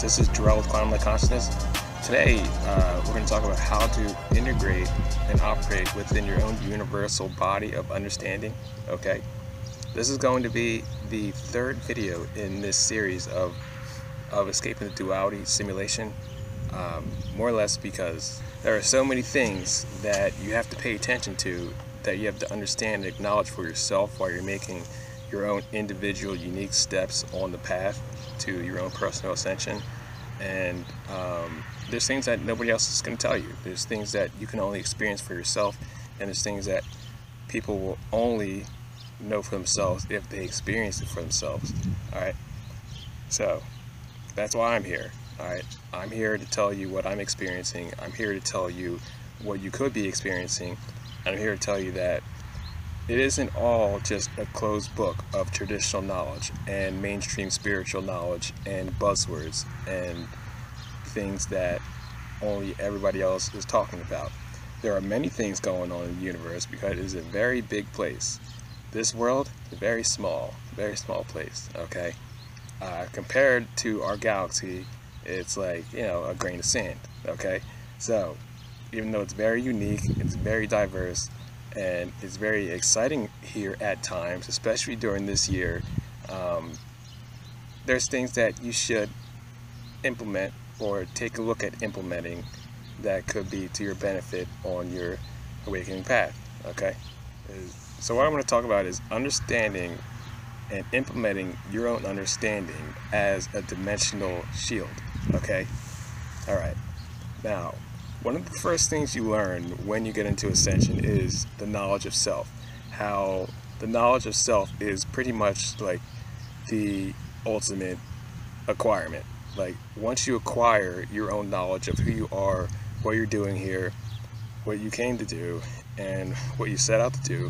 This is Jarrell with Quantum Light Consciousness. Today, we're going to talk about how to integrate and operate within your own universal body of understanding. Okay, this is going to be the third video in this series of escaping the duality simulation. More or less because there are so many things that you have to pay attention to, that you have to understand and acknowledge for yourself while you're making your own individual unique steps on the path to your own personal ascension. And there's things that nobody else is going to tell you. There's things that you can only experience for yourself, and there's things that people will only know for themselves if they experience it for themselves. Alright, so that's why I'm here. Alright, I'm here to tell you what I'm experiencing. I'm here to tell you what you could be experiencing. I'm here to tell you that it isn't all just a closed book of traditional knowledge and mainstream spiritual knowledge and buzzwords and things that only everybody else is talking about. There are many things going on in the universe because it is a very big place. This world is a very small place, okay? Compared to our galaxy, it's like, you know, a grain of sand, okay? So, even though it's very unique, it's very diverse, and it's very exciting here at times, especially during this year, there's things that you should implement or take a look at implementing that could be to your benefit on your awakening path, okay? So what I'm going to talk about is understanding and implementing your own understanding as a dimensional shield, okay? Alright, now, one of the first things you learn when you get into ascension is the knowledge of self. How the knowledge of self is pretty much like the ultimate acquirement. Like, once you acquire your own knowledge of who you are, what you're doing here, what you came to do, and what you set out to do,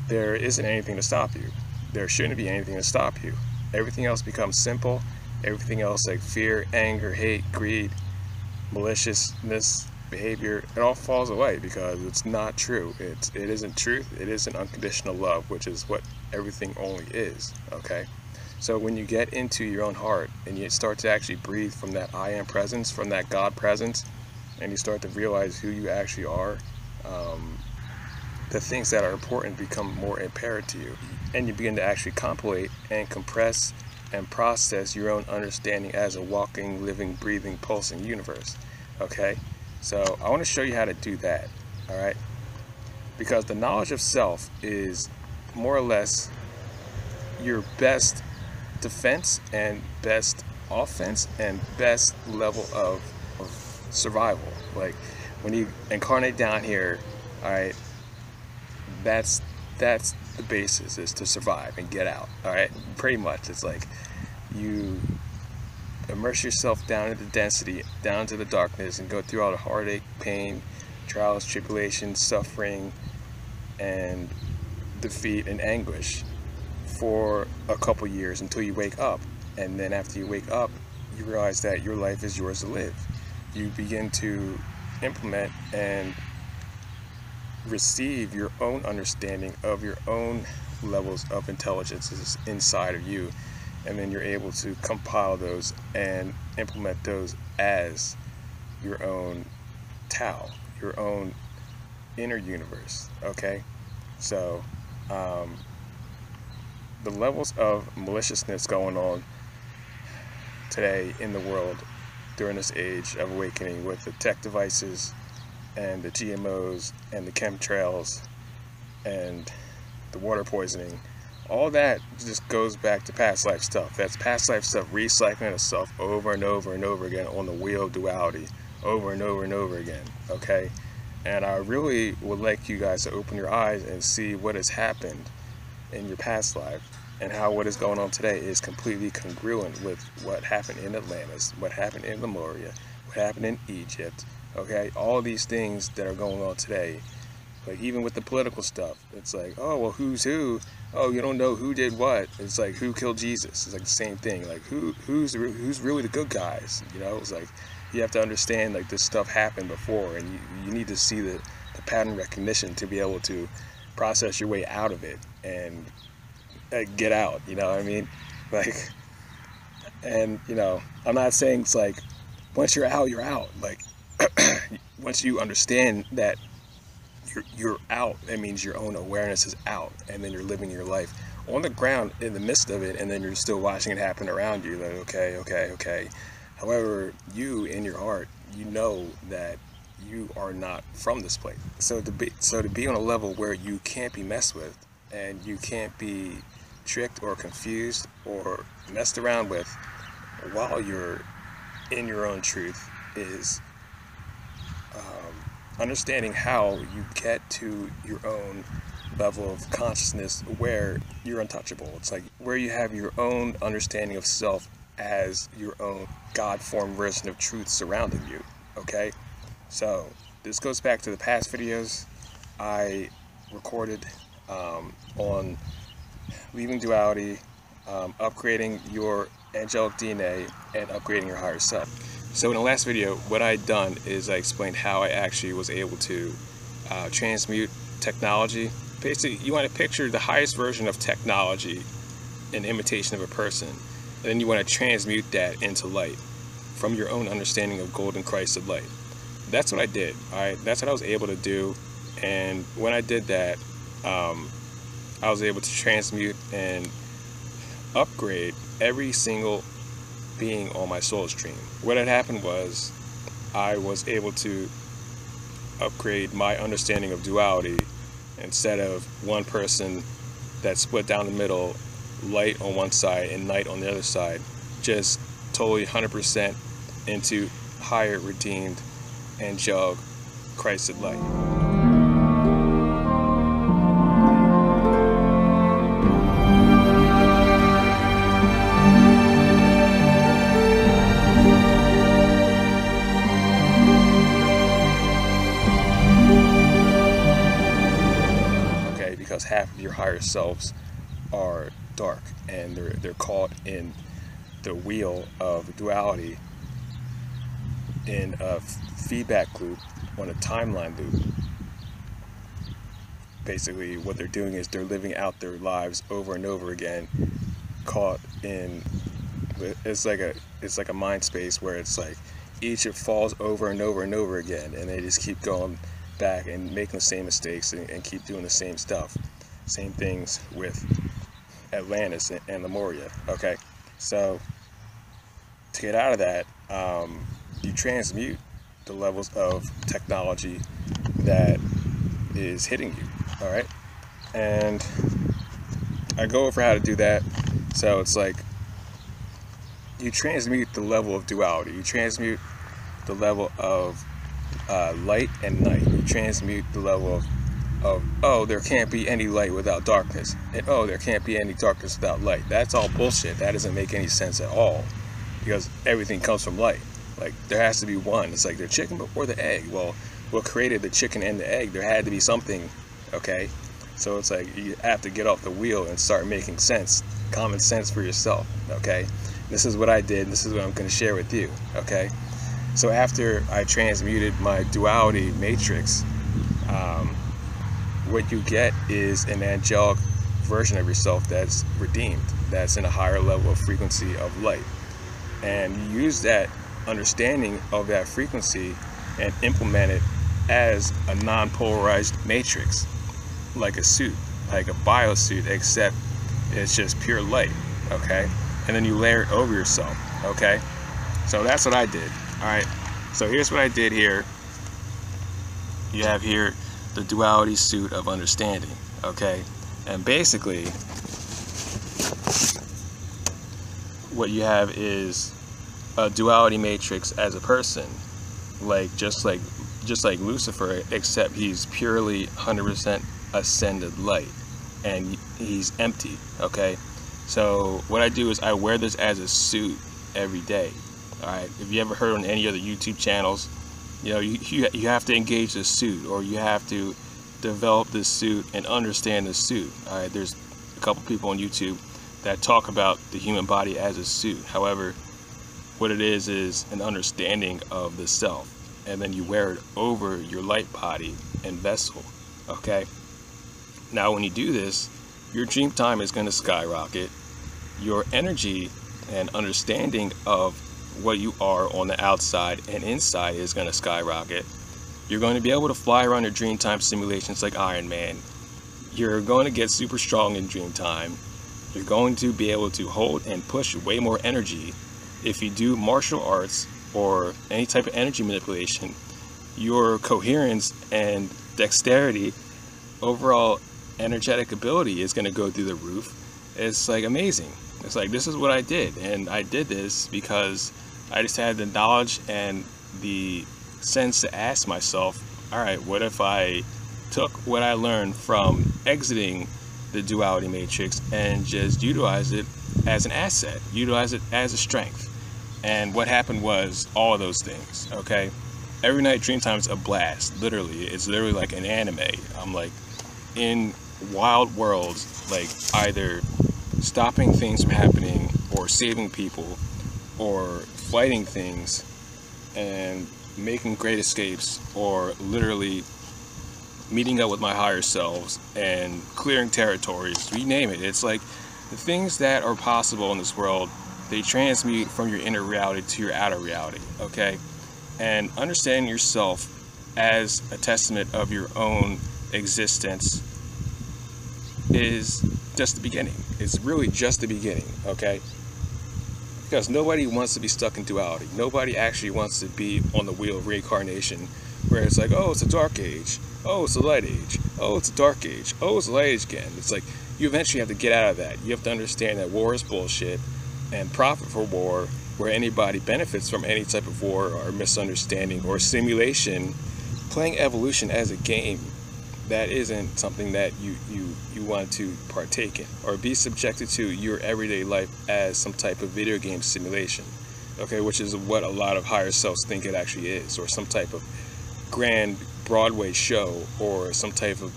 there isn't anything to stop you. There shouldn't be anything to stop you. Everything else becomes simple. Everything else, like fear, anger, hate, greed, maliciousness, behavior, it all falls away because it's not true. It isn't truth. It isn't unconditional love, which is what everything only is, okay? So when you get into your own heart and you start to actually breathe from that I am presence, from that God presence, and you start to realize who you actually are, the things that are important become more apparent to you, and you begin to actually compilate and compress and process your own understanding as a walking, living, breathing, pulsing universe, okay? So I want to show you how to do that, alright? Because the knowledge of self is more or less your best defense and best offense and best level of survival. Like, when you incarnate down here, alright, that's the basis, is to survive and get out, alright? Pretty much, it's like you immerse yourself down into density, down to the darkness, and go through all the heartache, pain, trials, tribulations, suffering, and defeat and anguish for a couple years until you wake up. And then after you wake up, you realize that your life is yours to live. You begin to implement and receive your own understanding of your own levels of intelligence inside of you, and then you're able to compile those and implement those as your own Tao, your own inner universe, okay? So the levels of maliciousness going on today in the world during this age of awakening, with the tech devices and the GMOs and the chemtrails and the water poisoning, all that just goes back to past life stuff. That's past life stuff recycling itself over and over and over again on the wheel of duality, over and over and over again, okay? And I really would like you guys to open your eyes and see what has happened in your past life, and how what is going on today is completely congruent with what happened in Atlantis, what happened in Lemuria, what happened in Egypt, Okay, all these things that are going on today, like even with the political stuff, it's like, oh well, who's who? Oh, you don't know who did what. It's like, who killed Jesus? It's like the same thing. Like who's really the good guys? You know, it's like you have to understand like this stuff happened before, and you need to see the pattern recognition to be able to process your way out of it and get out. You know what I mean? Like, and you know, I'm not saying it's like once you're out, you're out. Like once you understand that you're out, that means your own awareness is out, and then you're living your life on the ground in the midst of it, and then you're still watching it happen around you. Like, okay. However, you in your heart, you know that you are not from this place. So to be on a level where you can't be messed with, and you can't be tricked or confused or messed around with while you're in your own truth, is understanding how you get to your own level of consciousness where you're untouchable. It's like where you have your own understanding of self as your own God-formed version of truth surrounding you. Okay, so this goes back to the past videos I recorded on leaving duality, upgrading your angelic DNA, and upgrading your higher self. So in the last video, what I'd done is I explained how I actually was able to transmute technology. Basically, you want to picture the highest version of technology, an imitation of a person, and then you want to transmute that into light from your own understanding of golden Christ of light. That's what I did. That's what I was able to do, and when I did that, I was able to transmute and upgrade every single being on my soul stream. What had happened was I was able to upgrade my understanding of duality. Instead of one person that split down the middle, light on one side and night on the other side, just totally 100% into higher redeemed angelic Christed light. Because half of your higher selves are dark, and they're caught in the wheel of duality, in a feedback loop, on a timeline loop. Basically what they're doing is they're living out their lives over and over again, caught in, it's like a mind space where it's like each it falls over and over and over again, and they just keep going back and making the same mistakes and keep doing the same stuff. Same things with Atlantis and Lemuria. Okay, so to get out of that, you transmute the levels of technology that is hitting you. All right, and I go over how to do that. So it's like you transmute the level of duality, you transmute the level of light and night, you transmute the level of oh, there can't be any light without darkness, and oh, there can't be any darkness without light. That's all bullshit. That doesn't make any sense at all, because everything comes from light. Like, there has to be one. It's like the chicken before the egg. Well, what created the chicken and the egg? There had to be something. Okay, so it's like you have to get off the wheel and start making sense, common sense for yourself. Okay, this is what I did, and this is what I'm going to share with you. Okay, so after I transmuted my duality matrix, what you get is an angelic version of yourself that's redeemed, that's in a higher level of frequency of light, and you use that understanding of that frequency and implement it as a non-polarized matrix, like a suit, like a biosuit, except it's just pure light. Okay, and then you layer it over yourself. Okay, so that's what I did. All right, so here's what I did here. You have here the duality suit of understanding. Okay, and basically what you have is a duality matrix as a person, like just like Lucifer, except he's purely 100% ascended light, and he's empty. Okay, so what I do is I wear this as a suit every day. All right, if you ever heard on any other YouTube channels, You know, you have to engage the suit, or you have to develop this suit and understand the suit. All right, there's a couple people on YouTube that talk about the human body as a suit. However, what it is an understanding of the self, and then you wear it over your light body and vessel. Okay, now when you do this, your dream time is going to skyrocket. Your energy and understanding of what you are on the outside and inside is going to skyrocket. You're going to be able to fly around your dreamtime simulations like Iron Man. You're going to get super strong in dreamtime. You're going to be able to hold and push way more energy. If you do martial arts or any type of energy manipulation, your coherence and dexterity, overall energetic ability is going to go through the roof. It's like amazing. It's like, this is what I did, and I did this because I just had the knowledge and the sense to ask myself, all right, what if I took what I learned from exiting the duality matrix and just utilize it as an asset, utilize it as a strength? And what happened was all of those things. Okay, every night dreamtime is a blast. Literally, it's literally like an anime. I'm like in wild worlds, like either stopping things from happening or saving people or fighting things and making great escapes, or literally meeting up with my higher selves and clearing territories. You name it. It's like the things that are possible in this world, they transmute from your inner reality to your outer reality. Okay, and understanding yourself as a testament of your own existence is just the beginning. It's really just the beginning. Okay, because nobody wants to be stuck in duality. Nobody actually wants to be on the wheel of reincarnation, where it's like, oh, it's a dark age, oh, it's a light age, oh, it's a dark age, oh, it's a light age again. It's like, you eventually have to get out of that. You have to understand that war is bullshit, and profit for war, where anybody benefits from any type of war or misunderstanding or simulation, playing evolution as a game, that isn't something that you want to partake in or be subjected to your everyday life as some type of video game simulation. Okay, which is what a lot of higher selves think it actually is, or some type of grand Broadway show or some type of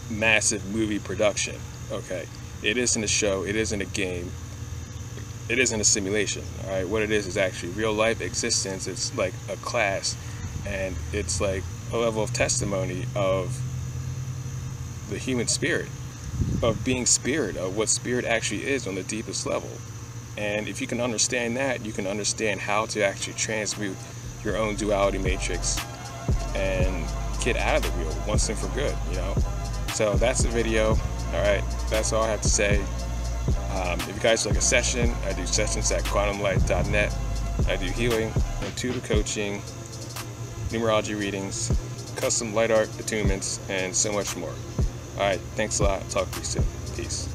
massive movie production. Okay, it isn't a show, it isn't a game, it isn't a simulation. All right, what it is actually real life existence. It's like a class, and it's like a level of testimony of the human spirit, of being spirit, of what spirit actually is on the deepest level. And if you can understand that, you can understand how to actually transmute your own duality matrix and get out of the wheel once and for good, you know. So that's the video. All right, that's all I have to say. If you guys like a session, I do sessions at quantumlight.net. I do healing and tutor coaching, numerology readings, custom light art attunements, and so much more. All right, thanks a lot. Talk to you soon. Peace.